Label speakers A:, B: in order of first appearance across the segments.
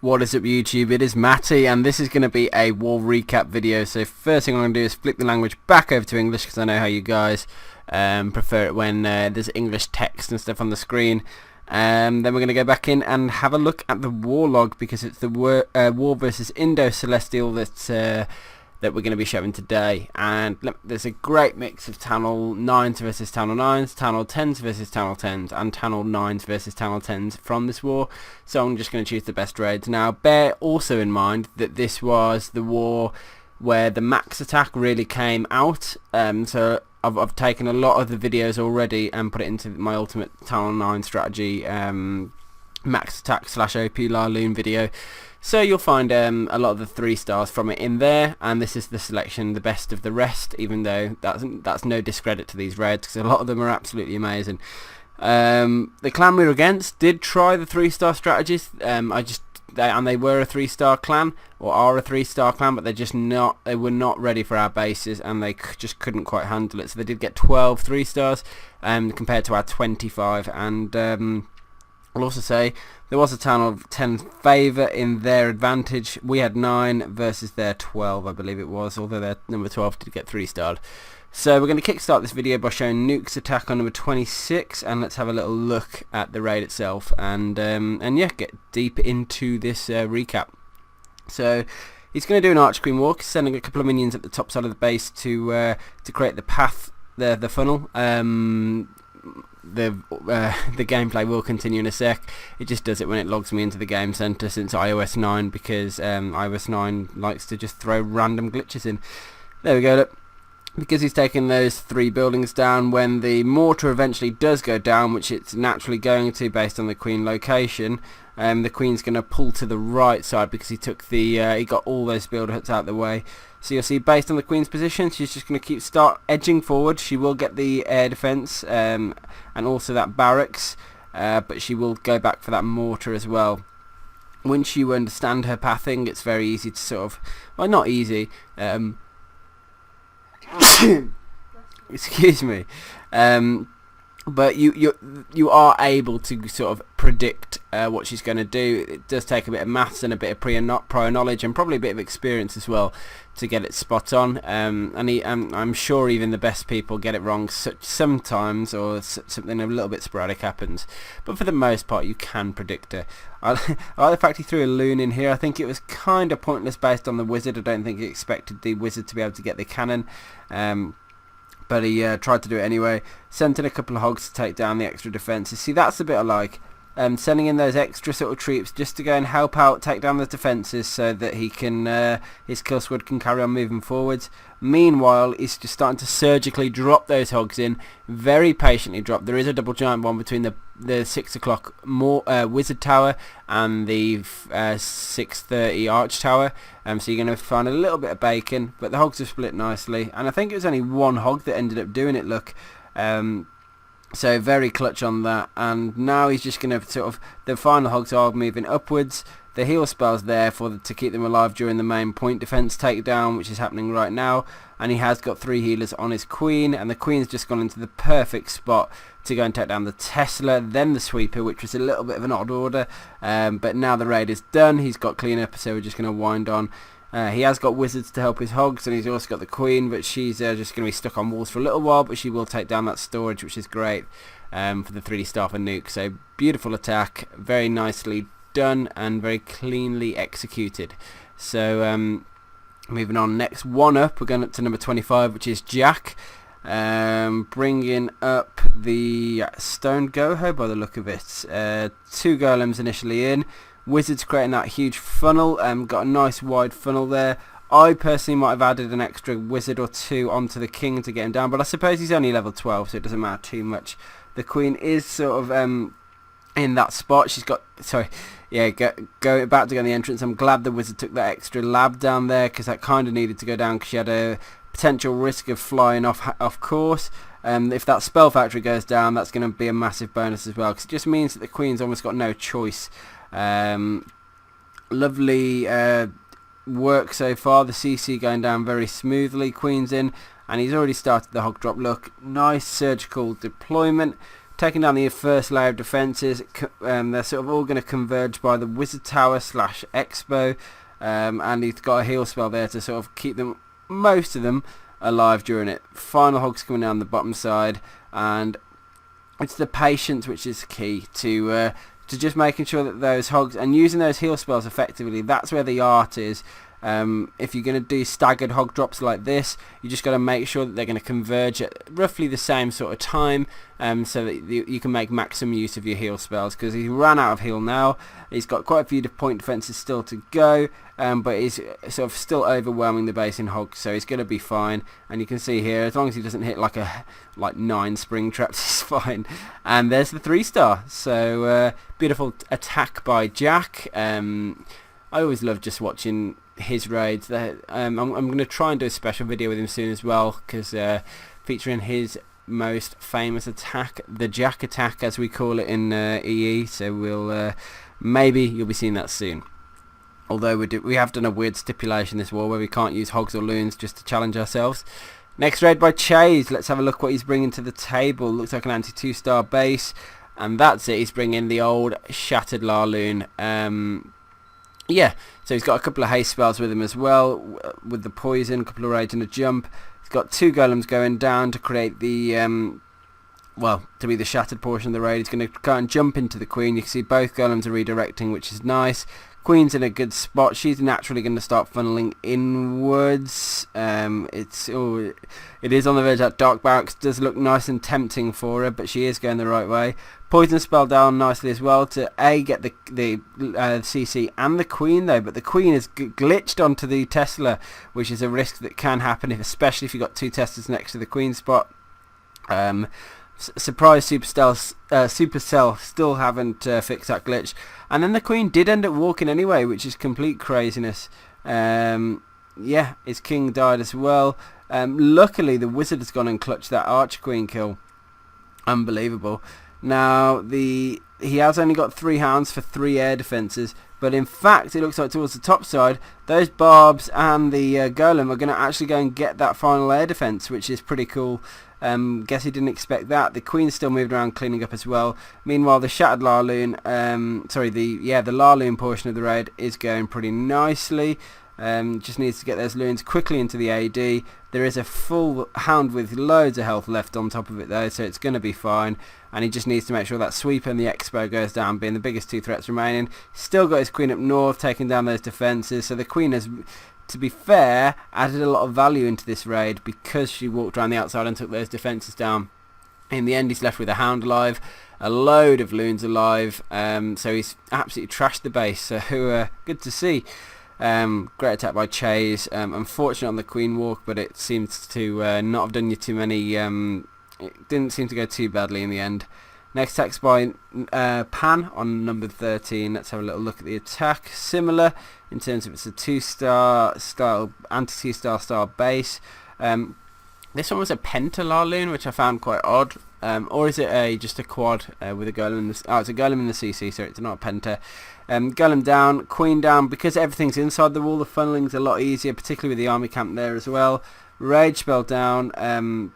A: What is up YouTube, it is Matty and this is going to be a war recap video. So first thing I'm going to do is flip the language back over to English because I know how you guys prefer it when there's English text and stuff on the screen. Then we're going to go back in and have a look at the war log because it's the war versus Indo-Celestial that we're going to be showing today. And there's a great mix of Channel 9s versus Channel 9s, Channel 10s versus Channel 10s, and Channel 9s versus Channel 10s from this war. So I'm just going to choose the best raids. Now bear also in mind that this was the war where the max attack really came out. So I've taken a lot of the videos already and put it into my ultimate Channel 9 strategy max attack / OP LaLoon video. So you'll find a lot of the 3 stars from it in there, and this is the selection, the best of the rest, even though that's no discredit to these raids because a lot of them are absolutely amazing. The clan we were against did try the 3-star strategies. And they were a 3-star clan, or are a 3-star clan, but they were not ready for our bases, and they just couldn't quite handle it. So they did get 12 3-stars compared to our 25, and I'll also say there was a town of 10 favour in their advantage. We had 9 versus their 12, I believe it was, although their number 12 did get 3-starred. So we're going to kickstart this video by showing Nuke's attack on number 26, and let's have a little look at the raid itself, and yeah, get deep into this recap. So he's going to do an Archer Queen walk, sending a couple of minions at the top side of the base to create the path, the funnel. The gameplay will continue in a sec. It just does it when it logs me into the game center since iOS 9, because iOS 9 likes to just throw random glitches in. There we go, look. Because he's taken those 3 buildings down, when the mortar eventually does go down, which it's naturally going to based on the queen location, the queen's going to pull to the right side because he took the he got all those builder huts out of the way. So you'll see, based on the queen's position, she's just going to start edging forward. She will get the air defense and also that barracks, but she will go back for that mortar as well. Once you understand her pathing, it's very easy to sort of, well, not easy, excuse me, but you are able to sort of predict what she's going to do. It does take a bit of maths and a bit of prior knowledge and probably a bit of experience as well to get it spot on, and I'm sure even the best people get it wrong sometimes, or something a little bit sporadic happens, but for the most part you can predict it. I like the fact he threw a loon in here. I think it was kind of pointless based on the wizard. I don't think he expected the wizard to be able to get the cannon, but he tried to do it anyway. Sent in a couple of hogs to take down the extra defences. See, that's the bit I like. Sending in those extra sort of troops just to go and help out, take down the defences, so that he can his kill squad can carry on moving forwards. Meanwhile, he's just starting to surgically drop those hogs in, very patiently drop. There is a double giant bomb between the 6 o'clock wizard tower and the 6:30 arch tower, so you're going to find a little bit of bacon, but the hogs are split nicely, and I think it was only one hog that ended up doing it, look. So very clutch on that, and now he's just going to sort of, the final hogs are moving upwards. The heal spell's there to keep them alive during the main point defense takedown, which is happening right now, and he has got 3 healers on his queen, and the queen's just gone into the perfect spot to go and take down the Tesla, then the sweeper, which was a little bit of an odd order, but now the raid is done. He's got cleanup, so we're just going to wind on. He has got wizards to help his hogs, and he's also got the queen, but she's just going to be stuck on walls for a little while, but she will take down that storage, which is great for the 3D star for Nuke. So beautiful attack, very nicely done and very cleanly executed. So moving on, next one up, we're going up to number 25, which is Jack, bringing up the stone goho by the look of it. 2 golems initially in. Wizards creating that huge funnel, got a nice wide funnel there. I personally might have added an extra wizard or 2 onto the king to get him down, but I suppose he's only level 12, so it doesn't matter too much. The queen is sort of in that spot. She's got, sorry, yeah, about to go in the entrance. I'm glad the wizard took that extra lab down there, because that kind of needed to go down, because she had a potential risk of flying off course. If that spell factory goes down, that's going to be a massive bonus as well, because it just means that the queen's almost got no choice. Lovely work so far. The CC going down very smoothly. Queen's in, and he's already started the hog drop. Look, nice surgical deployment. taking down the first layer of defences. They're sort of all going to converge by the Wizard Tower / Expo, and he's got a heal spell there to sort of keep them, most of them, alive during it. Final Hogs coming down the bottom side, and it's the patience which is key to just making sure that those Hogs, and using those heal spells effectively, that's where the art is. If you're going to do staggered hog drops like this, you just got to make sure that they're going to converge at roughly the same sort of time, so that you can make maximum use of your heal spells, because he ran out of heal now. He's got quite a few point defences still to go, but he's sort of still overwhelming the base in hogs, so he's going to be fine. And you can see here, as long as he doesn't hit like 9 spring traps, he's fine. And there's the 3-star. So beautiful attack by Jack. I always love just watching his raids. I'm going to try and do a special video with him soon as well, because featuring his most famous attack, the Jack attack as we call it in EE. So we'll maybe you'll be seeing that soon. Although we have done a weird stipulation this war where we can't use hogs or loons, just to challenge ourselves. Next raid by Chase. Let's have a look what he's bringing to the table. Looks like an anti 2-star base, and that's it. He's bringing the old Shattered LaLoon. Yeah, so he's got a couple of haste spells with him as well, with the poison, a couple of rage and a jump. He's got 2 golems going down to create the, to be the shattered portion of the raid. He's going to go and jump into the queen. You can see both golems are redirecting, which is nice. Queen's in a good spot. She's naturally going to start funneling inwards. It is on the verge. That Dark Barracks does look nice and tempting for her, but she is going the right way. Poison spell down nicely as well to get the CC and the Queen though, but the Queen is glitched onto the Tesla, which is a risk that can happen, especially if you've got 2 Teslas next to the Queen spot. Surprise Supercell still haven't fixed that glitch, and then the Queen did end up walking anyway, which is complete craziness. Yeah, his king died as well. Luckily the Wizard has gone and clutched that Archer Queen kill. Unbelievable. Now he has only got 3 hounds for 3 air defences, but in fact it looks like towards the top side those barbs and the golem are going to actually go and get that final air defence, which is pretty cool. Guess he didn't expect that. The Queen's still moving around cleaning up as well. Meanwhile the Shattered LaLoon, the LaLoon portion of the raid is going pretty nicely. Just needs to get those loons quickly into the AD. There is a full hound with loads of health left on top of it though, so it's going to be fine. And he just needs to make sure that Sweeper and the Expo goes down, being the biggest 2 threats remaining. Still got his Queen up north, taking down those defences. So the Queen has, to be fair, added a lot of value into this raid because she walked around the outside and took those defences down. In the end he's left with a hound alive, a load of loons alive, so he's absolutely trashed the base, so good to see. Great attack by Chase. Unfortunate on the Queen walk, but it seems to not have done you too many. It didn't seem to go too badly in the end. Next attack's by Pan on number 13. Let's have a little look at the attack. Similar in terms of it's a 2-star style, anti-2-star style base. This one was a Penta LaLoon, which I found quite odd. Or is it just a quad with a golem in the... Oh, it's a golem in the CC, so it's not a Penta. Golem down, Queen down. Because everything's inside the wall, the funneling's a lot easier, particularly with the army camp there as well. Rage spell down.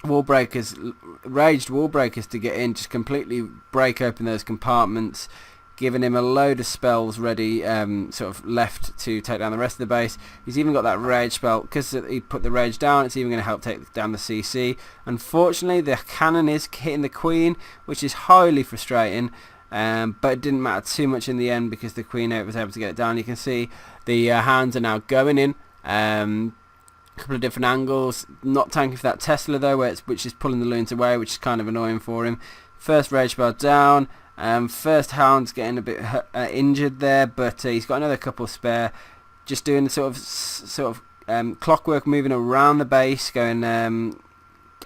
A: Raged wall breakers to get in, just completely break open those compartments, giving him a load of spells ready, sort of left to take down the rest of the base. He's even got that rage spell, because he put the rage down, it's even going to help take down the CC. Unfortunately the cannon is hitting the Queen, which is highly frustrating, but it didn't matter too much in the end because the Queen was able to get it down. You can see the hounds are now going in. Couple of different angles, not tanking for that Tesla though, which is pulling the loons away, which is kind of annoying for him. First rage spell down, first hound's getting a bit injured there, but he's got another couple spare, just doing the sort of clockwork, moving around the base, going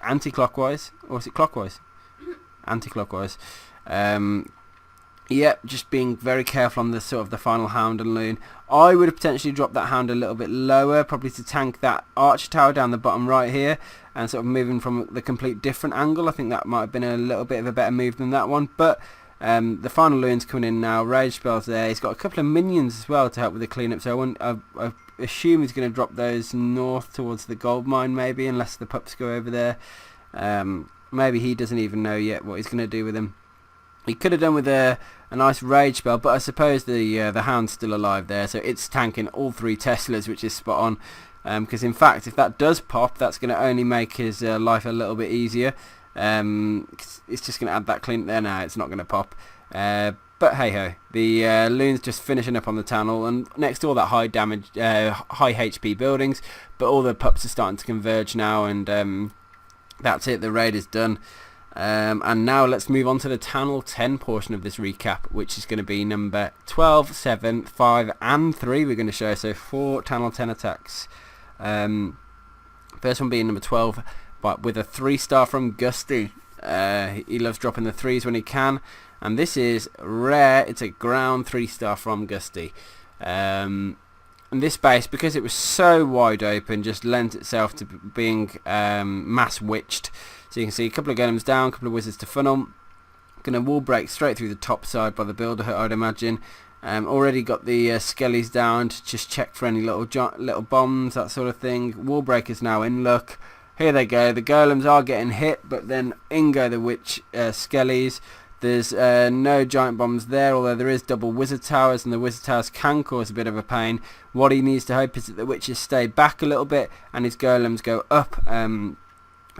A: anti-clockwise, or is it clockwise? Anti-clockwise. Yep, just being very careful on the sort of the final hound and loon. I would have potentially dropped that hound a little bit lower, probably to tank that archer tower down the bottom right here, and sort of moving from the complete different angle. I think that might have been a little bit of a better move than that one, but the final loon's coming in now. Rage spells there. He's got a couple of minions as well to help with the cleanup, so I assume he's going to drop those north towards the gold mine maybe, unless the pups go over there. maybe he doesn't even know yet what he's going to do with him. He could have done with a nice rage spell, but I suppose the hound's still alive there, so it's tanking all 3 Teslas, which is spot on. Because in fact, if that does pop, that's going to only make his life a little bit easier. It's just going to add that clean there. Now it's not going to pop. But hey ho, the Loon's just finishing up on the tunnel, and next to all that high damage, high HP buildings, but all the pups are starting to converge now, and that's it. The raid is done. And now let's move on to the Channel 10 portion of this recap, which is going to be number 12, 7, 5 and 3 we're going to show. So 4 Channel 10 attacks. First one being number 12, but with a 3-star from Gusty. He loves dropping the 3s when he can. And this is rare. It's a ground 3-star from Gusty. And this base, because it was so wide open, just lent itself to being mass witched. So you can see a couple of golems down, a couple of wizards to funnel. Going to wall break straight through the top side by the builder hut, I'd imagine. Already got the skellies down to just check for any little bombs, that sort of thing. Wall breakers now in luck. Here they go. The golems are getting hit, but then in go the witch skellies. There's no giant bombs there, although there is double wizard towers, and the wizard towers can cause a bit of a pain. What he needs to hope is that the witches stay back a little bit and his golems go up.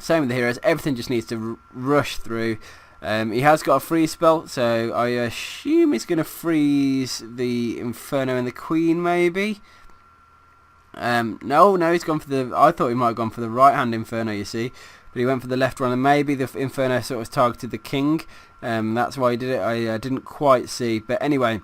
A: Same with the heroes. Everything just needs to rush through. He has got a freeze spell, so I assume he's going to freeze the Inferno and the Queen, maybe. No, he's gone for the... I thought he might have gone for the right-hand Inferno, you see. But he went for the left one, and maybe the Inferno sort of targeted the King. That's why he did it. I didn't quite see. But anyway,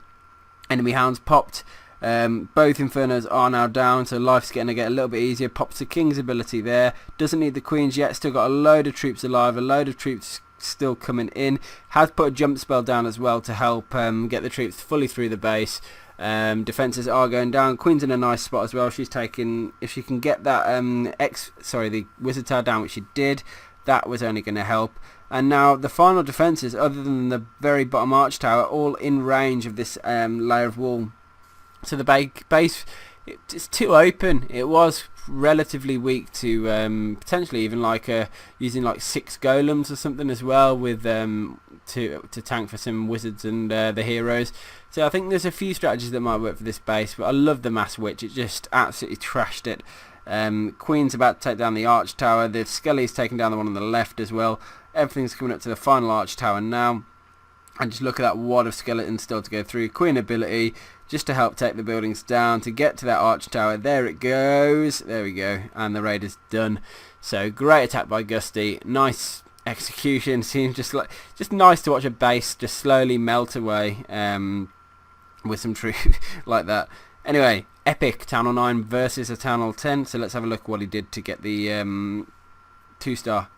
A: enemy hounds popped. Both Infernos are now down, so life's going to get a little bit easier. Pops the King's ability there. Doesn't need the Queen's yet. Still got a load of troops alive. A load of troops still coming in. Has put a jump spell down as well to help get the troops fully through the base. Defences are going down. Queen's in a nice spot as well. She's taking, if she can get that the wizard tower down, which she did, that was only going to help. And now the final defences, other than the very bottom arch tower, all in range of this layer of wall. So the base, it's too open. It was relatively weak to potentially even using like 6 golems or something as well with to tank for some wizards and the heroes. So I think there's a few strategies that might work for this base, but I love the mass witch. It just absolutely trashed it. Queen's about to take down the arch tower. The Skelly's taking down the one on the left as well. Everything's coming up to the final arch tower now. And just look at that wad of skeletons still to go through. Queen ability just to help take the buildings down to get to that arch tower. There it goes. There we go. And the raid is done. So great attack by Gusty. Nice execution. Seems just nice to watch a base just slowly melt away with some troops like that. Anyway, epic Channel 9 versus a Channel 10. So let's have a look what he did to get the 2-star.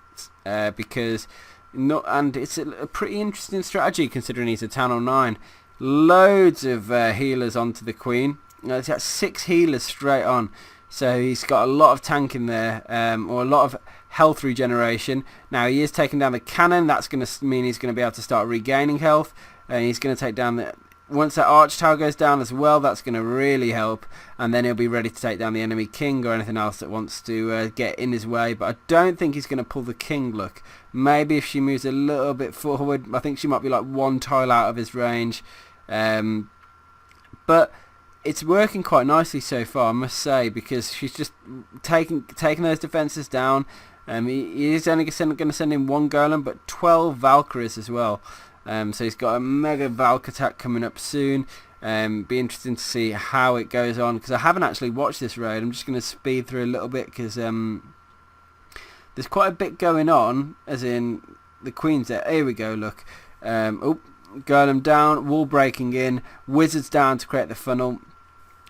A: Because... and it's a pretty interesting strategy considering he's a Channel 9. Loads of healers onto the Queen. He's got 6 healers straight on. So he's got a lot of tank in there, or a lot of health regeneration. Now he is taking down the cannon. That's going to mean he's going to be able to start regaining health. And he's going to take down the... Once that arch tower goes down as well, that's going to really help. And then he'll be ready to take down the enemy king or anything else that wants to get in his way. But I don't think he's going to pull the king, look. Maybe if she moves a little bit forward, I think she might be like 1 tile out of his range. But it's working quite nicely so far, I must say, because she's just taking those defences down. He is only going to send in 1 golem, but 12 Valkyries as well. So he's got a mega Valk attack coming up soon. Be interesting to see how it goes on, because I haven't actually watched this raid. I'm just going to speed through a little bit because there's quite a bit going on, as in the Queen's there. Here we go, look. Golem down, wall breaking in, wizards down to create the funnel.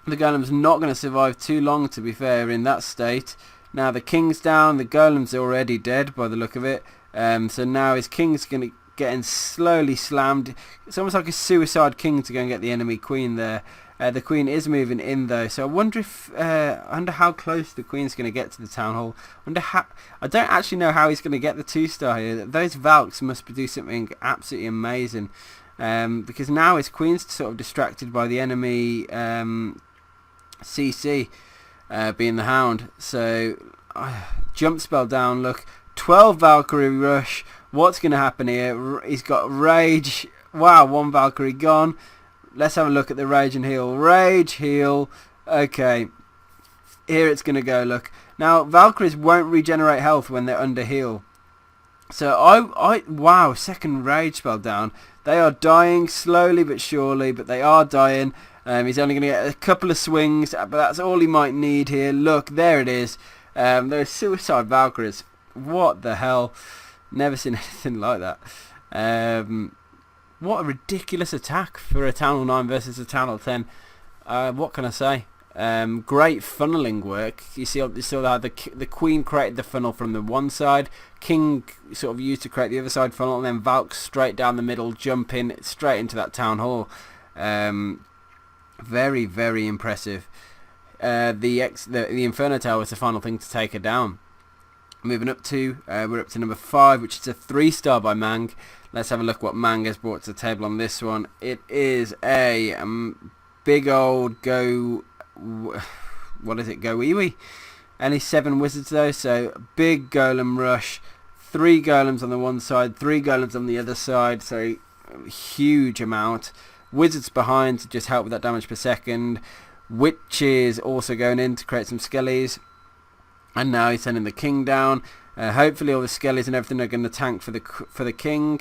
A: The golem's not going to survive too long, to be fair, in that state. Now the king's down, the golem's already dead by the look of it. So now his king's going to getting slowly slammed. It's almost like a suicide king to go and get the enemy queen there. The queen is moving in though, so I wonder how close the queen's going to get to the town hall. I don't actually know how he's going to get the 2-star here. Those Valks must do something absolutely amazing, because now his queen's sort of distracted by the enemy CC being the hound. So jump spell down, look. 12 Valkyrie rush. What's going to happen here? He's got rage. Wow, 1 Valkyrie gone. Let's have a look at the rage and heal. Rage, heal. Okay. Here it's going to go, look. Now, Valkyries won't regenerate health when they're under heal. So, wow, second rage spell down. They are dying slowly but surely, but they are dying. He's only going to get a couple of swings, but that's all he might need here. Look, there it is. Those suicide Valkyries. What the hell? Never seen anything like that. What a ridiculous attack for a Town Hall 9 versus a Town Hall 10. What can I say? Great funneling work. You see how the Queen created the funnel from the one side, King sort of used to create the other side funnel, and then Valk straight down the middle, jumping straight into that Town Hall. Very, very impressive. The Inferno Tower was the final thing to take her down. Moving up to, we're up to number 5, which is a 3-star by Mang. Let's have a look what Mang has brought to the table on this one. It is a big old go... What is it? Go wee wee. Only 7 wizards though, so big golem rush. 3 golems on the one side, 3 golems on the other side, so huge amount. Wizards behind to just help with that damage per second. Witches also going in to create some skellies. And now he's sending the king down. Hopefully all the skellies and everything are going to tank for the king.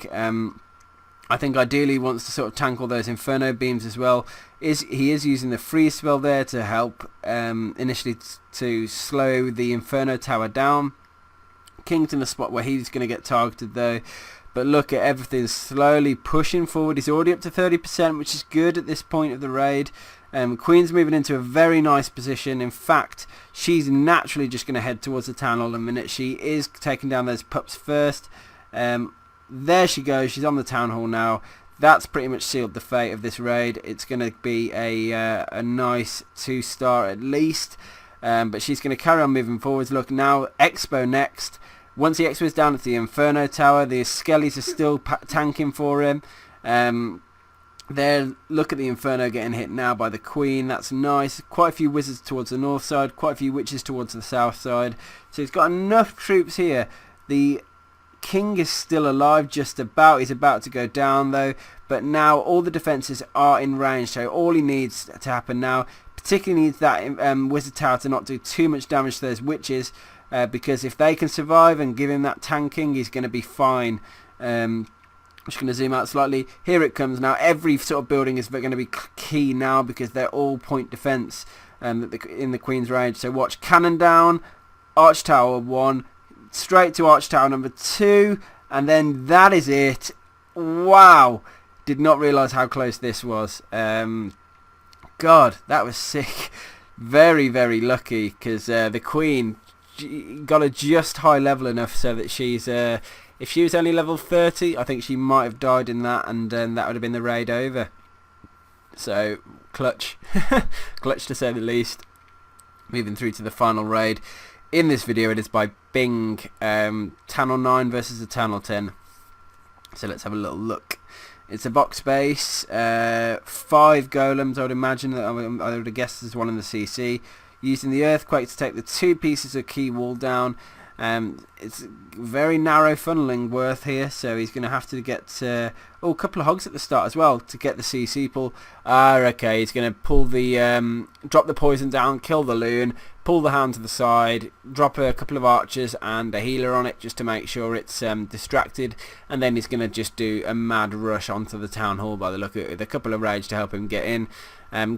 A: I think ideally he wants to sort of tank all those inferno beams as well. He is using the freeze spell there to help initially to slow the inferno tower down. King's in a spot where he's going to get targeted though. But look at everything slowly pushing forward. He's already up to 30%, which is good at this point of the raid. Queen's moving into a very nice position. In fact, she's naturally just going to head towards the town hall in a minute. She is taking down those pups first. There she goes. She's on the town hall now. That's pretty much sealed the fate of this raid. It's going to be a nice 2-star at least. But she's going to carry on moving forwards. Look, now Expo next. Once the Expo is down at the Inferno Tower, the Skellies are still tanking for him. There, look at the Inferno getting hit now by the Queen. That's nice. Quite a few wizards towards the north side. Quite a few witches towards the south side. So he's got enough troops here. The King is still alive just about. He's about to go down though. But now all the defences are in range. So all he needs to happen now, particularly needs that Wizard Tower to not do too much damage to those witches. Because if they can survive and give him that tanking, he's going to be fine. I'm just going to zoom out slightly. Here it comes now. Every sort of building is going to be key now because they're all point defence in the Queen's range. So watch, cannon down, Arch Tower 1, straight to Arch Tower number 2, and then that is it. Wow. Did not realise how close this was. God, that was sick. Very, very lucky because the Queen got her just high level enough so that she's if she was only level 30, I think she might have died in that, and that would have been the raid over. So clutch. Clutch to say the least. Moving through to the final raid in this video, it is by Bing, Town Hall 9 versus the Town Hall 10. So let's have a little look. It's a box base, 5 golems. I would imagine that I would have guessed there's one in the CC. Using the earthquake to take the 2 pieces of key wall down. It's very narrow funneling worth here, so he's going to have to get a couple of hogs at the start as well to get the CC pull. Okay, he's going to pull the drop the poison down, kill the loon, pull the hound to the side, drop a couple of archers and a healer on it just to make sure it's distracted, and then he's going to just do a mad rush onto the town hall by the look of it, with a couple of rage to help him get in.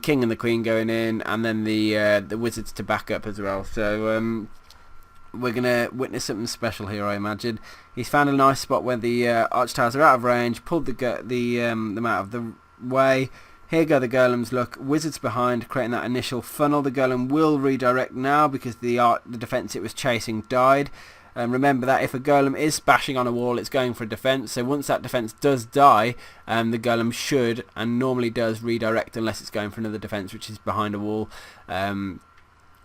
A: King and the Queen going in, and then the wizards to back up as well. So we're going to witness something special here, I imagine. He's found a nice spot where the arch towers are out of range, pulled them out of the way. Here go the golems. Look, wizards behind, creating that initial funnel. The golem will redirect now because the defense it was chasing died. Remember that if a golem is bashing on a wall, it's going for a defense. So once that defense does die, the golem should and normally does redirect unless it's going for another defense which is behind a wall.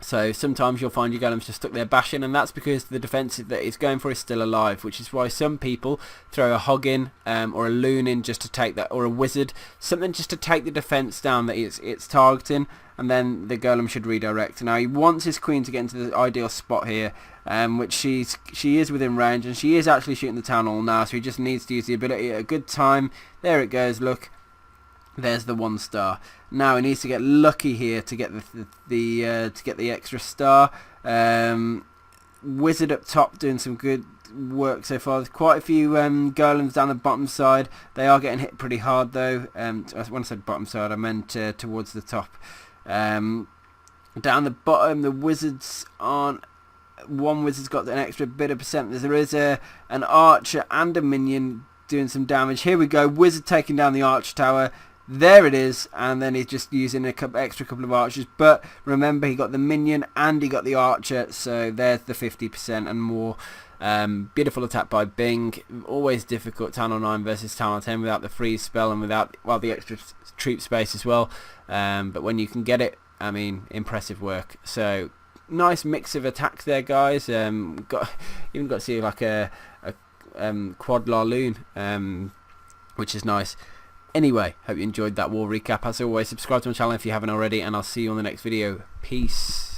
A: So sometimes you'll find your golems just stuck there bashing, and that's because the defense that it's going for is still alive, which is why some people throw a hog in or a loon in just to take that, or a wizard, something just to take the defense down that it's targeting, and then the golem should redirect. Now he wants his queen to get into the ideal spot here, which she is within range, and she is actually shooting the town hall now, so he just needs to use the ability at a good time. There it goes, look. There's the 1 star. Now he needs to get lucky here to get the extra star. Wizard up top doing some good work so far. There's quite a few golems down the bottom side. They are getting hit pretty hard though. When I said bottom side, I meant towards the top. Down the bottom, the wizards aren't. One wizard's got an extra bit of percent. There is an archer and a minion doing some damage. Here we go. Wizard taking down the archer tower. There it is, and then he's just using a extra couple of archers. But remember, he got the minion and he got the archer, so there's the 50% and more. Beautiful attack by Bing. Always difficult Town Hall 9 versus Town Hall 10 without the freeze spell and without the extra troop space as well. But when you can get it, I mean, impressive work. So nice mix of attacks there, guys. Even got to see like a quad LaLoon, which is nice. Anyway, hope you enjoyed that war recap. As always, subscribe to my channel if you haven't already, and I'll see you on the next video. Peace.